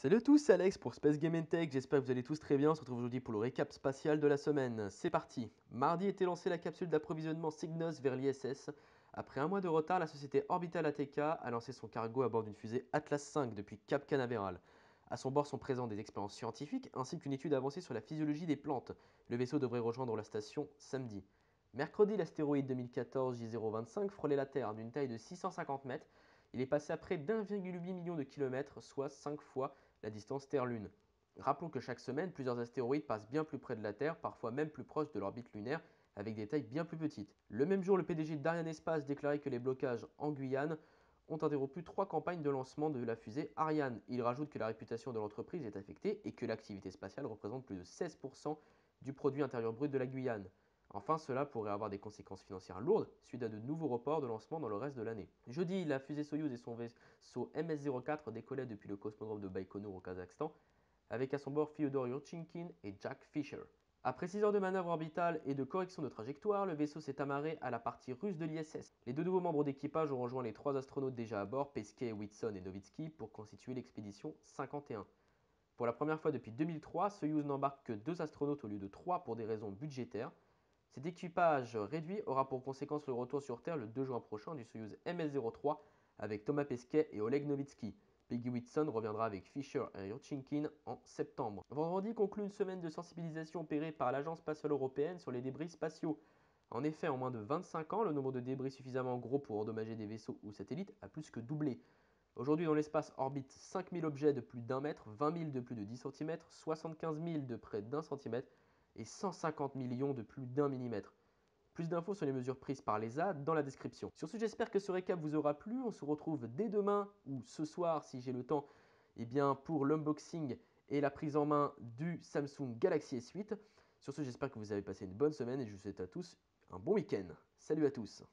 Salut à tous, c'est Alex pour Space Game Tech, j'espère que vous allez tous très bien. On se retrouve aujourd'hui pour le récap spatial de la semaine. C'est parti. Mardi était lancée la capsule d'approvisionnement Cygnus vers l'ISS. Après un mois de retard, la société Orbital ATK a lancé son cargo à bord d'une fusée Atlas V depuis Cap Canaveral. À son bord sont présents des expériences scientifiques ainsi qu'une étude avancée sur la physiologie des plantes. Le vaisseau devrait rejoindre la station samedi. Mercredi, l'astéroïde 2014 J025 frôlait la Terre d'une taille de 650 mètres. Il est passé à près d'1,8 million de kilomètres, soit 5 fois la distance Terre-Lune. Rappelons que chaque semaine, plusieurs astéroïdes passent bien plus près de la Terre, parfois même plus proches de l'orbite lunaire, avec des tailles bien plus petites. Le même jour, le PDG d'Ariane Espace déclarait que les blocages en Guyane ont interrompu 3 campagnes de lancement de la fusée Ariane. Il rajoute que la réputation de l'entreprise est affectée et que l'activité spatiale représente plus de 16% du produit intérieur brut de la Guyane. Enfin, cela pourrait avoir des conséquences financières lourdes suite à de nouveaux reports de lancement dans le reste de l'année. Jeudi, la fusée Soyouz et son vaisseau MS-04 décollaient depuis le cosmodrome de Baïkonour au Kazakhstan, avec à son bord Fyodor Yurchinkin et Jack Fisher. Après 6 heures de manœuvre orbitale et de correction de trajectoire, le vaisseau s'est amarré à la partie russe de l'ISS. Les deux nouveaux membres d'équipage ont rejoint les 3 astronautes déjà à bord, Pesquet, Whitson et Novitsky, pour constituer l'expédition 51. Pour la première fois depuis 2003, Soyouz n'embarque que 2 astronautes au lieu de 3 pour des raisons budgétaires. Cet équipage réduit aura pour conséquence le retour sur Terre le 2 juin prochain du Soyouz MS-03 avec Thomas Pesquet et Oleg Novitsky. Peggy Whitson reviendra avec Fisher et Yurchinkin en septembre. Vendredi conclut une semaine de sensibilisation opérée par l'Agence spatiale européenne sur les débris spatiaux. En effet, en moins de 25 ans, le nombre de débris suffisamment gros pour endommager des vaisseaux ou satellites a plus que doublé. Aujourd'hui, dans l'espace orbitent 5000 objets de plus d'1 mètre, 20 000 de plus de 10 cm, 75 000 de près d'1 cm et 150 millions de plus d'1 millimètre. Plus d'infos sur les mesures prises par l'ESA dans la description. Sur ce, j'espère que ce récap vous aura plu. On se retrouve dès demain ou ce soir si j'ai le temps, pour l'unboxing et la prise en main du Samsung Galaxy S8. Sur ce, j'espère que vous avez passé une bonne semaine et je vous souhaite à tous un bon week-end. Salut à tous!